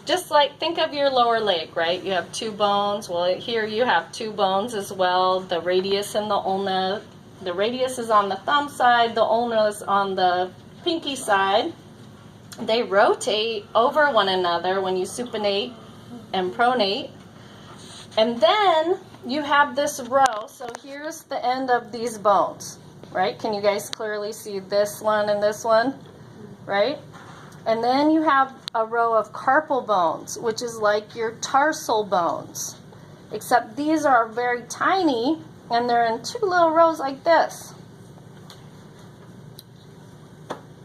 just like, think of your lower leg, right? You have two bones. Well, here you have two bones as well, the radius and the ulna. The radius is on the thumb side, the ulna is on the pinky side. They rotate over one another when you supinate and pronate. And then you have this row. So here's the end of these bones, right? Can you guys clearly see this one and this one, right? And then you have a row of carpal bones, which is like your tarsal bones. Except these are very tiny, and they're in two little rows like this.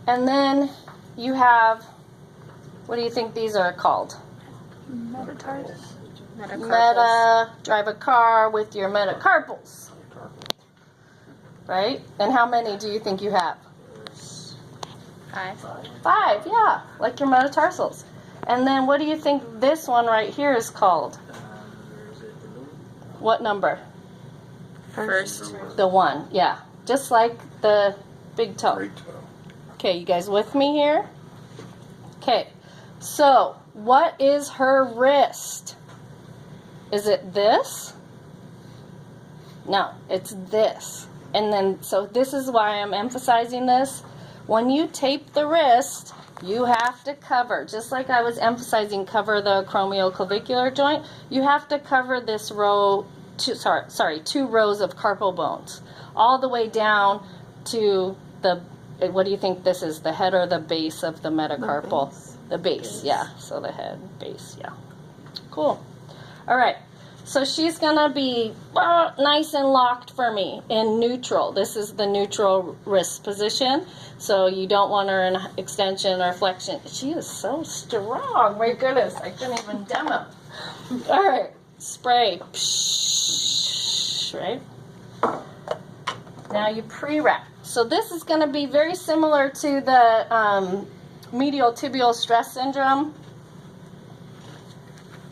And then you have, what do you think these are called? Metatarsals. Drive a car with your metacarpals. Right? And how many do you think you have? 5. 5, yeah, like your metatarsals. And then what do you think this one right here is called? What number? First. The 1, yeah. Just like the big toe. Okay, you guys with me here? Okay, so what is her wrist? Is it this? No, it's this. And then, so this is why I'm emphasizing this. When you tape the wrist, you have to cover, just like I was emphasizing, cover the acromioclavicular joint, you have to cover this row, two rows of carpal bones, all the way down to the, what do you think this is, the head or the base of the metacarpal? The base, yeah. So the head, base, yeah. Cool. All right. So she's going to be nice and locked for me in neutral. This is the neutral wrist position. So you don't want her in extension or flexion. She is so strong. My goodness, I couldn't even demo. All right. Spray. Psh, right? Now you pre-wrap. So this is going to be very similar to the medial tibial stress syndrome.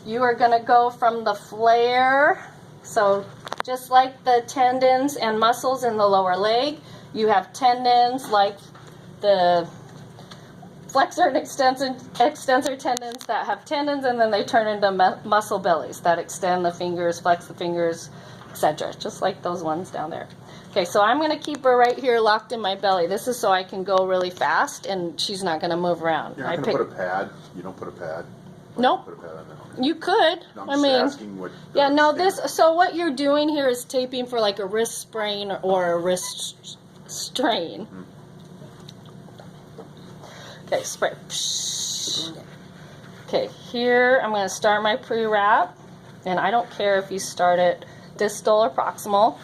You are going to go from the flare, so just like the tendons and muscles in the lower leg, you have tendons like the flexor and extensor tendons that have tendons, and then they turn into muscle bellies that extend the fingers, flex the fingers, etc. Just like those ones down there. Okay, so I'm going to keep her right here locked in my belly. This is so I can go really fast, and she's not going to move around. You're not going to put a pad? You don't put a pad? Nope. Put a pad on there. You could. No, I mean, asking what yeah, no, this, so what you're doing here is taping for like a wrist sprain or a wrist strain. Okay, spray. Okay, here I'm going to start my pre-wrap, and I don't care if you start it distal or proximal,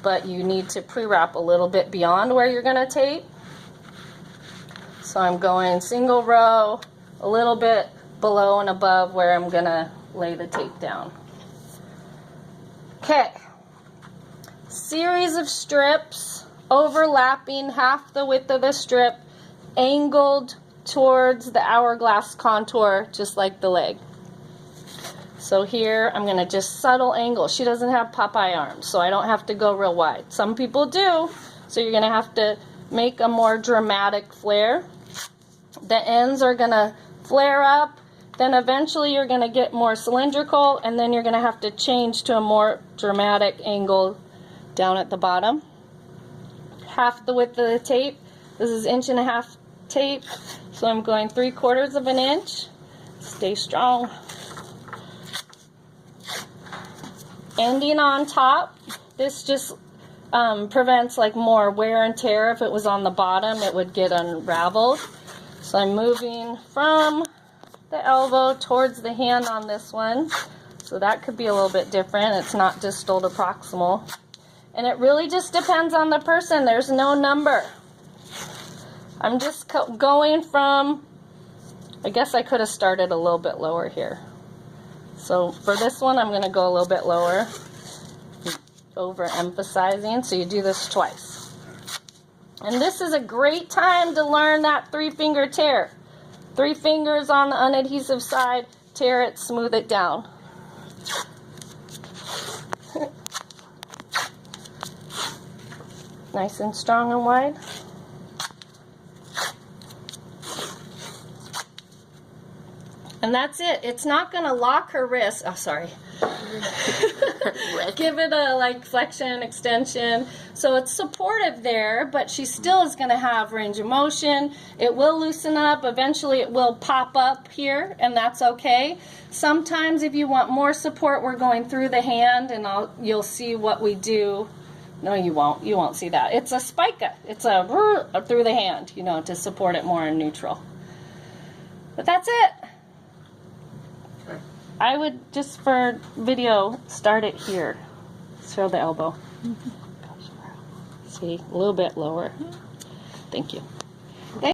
but you need to pre-wrap a little bit beyond where you're going to tape. So I'm going single row, a little bit below and above where I'm going to lay the tape down. Okay. Series of strips overlapping half the width of the strip, angled towards the hourglass contour, just like the leg. So here I'm going to just subtle angle. She doesn't have Popeye arms, so I don't have to go real wide. Some people do, so you're going to have to make a more dramatic flare. The ends are going to flare up. Then eventually you're going to get more cylindrical, and then you're going to have to change to a more dramatic angle down at the bottom. Half the width of the tape. This is 1.5 inch tape, so I'm going 3/4 of an inch. Stay strong. Ending on top. This just prevents like more wear and tear. If it was on the bottom, it would get unraveled. So I'm moving from the elbow towards the hand on this one, so that could be a little bit different. It's not distal to proximal, and it really just depends on the person. There's no number. I'm just going from, I guess I could have started a little bit lower here. So for this one, I'm going to go a little bit lower, overemphasizing. So you do this twice, and this is a great time to learn that 3-finger tear. 3 fingers on the unadhesive side, tear it, smooth it down. Nice and strong and wide. And that's it. It's not going to lock her wrist. Oh, sorry. Give it a like flexion, extension. So it's supportive there, but she still is going to have range of motion. It will loosen up. Eventually it will pop up here, and that's okay. Sometimes if you want more support, we're going through the hand, and you'll see what we do. No, you won't. You won't see that. It's a spica. It's a through the hand, you know, to support it more in neutral. But that's it. Okay. I would, just for video, start it here. Show the elbow. See, a little bit lower. Thank you.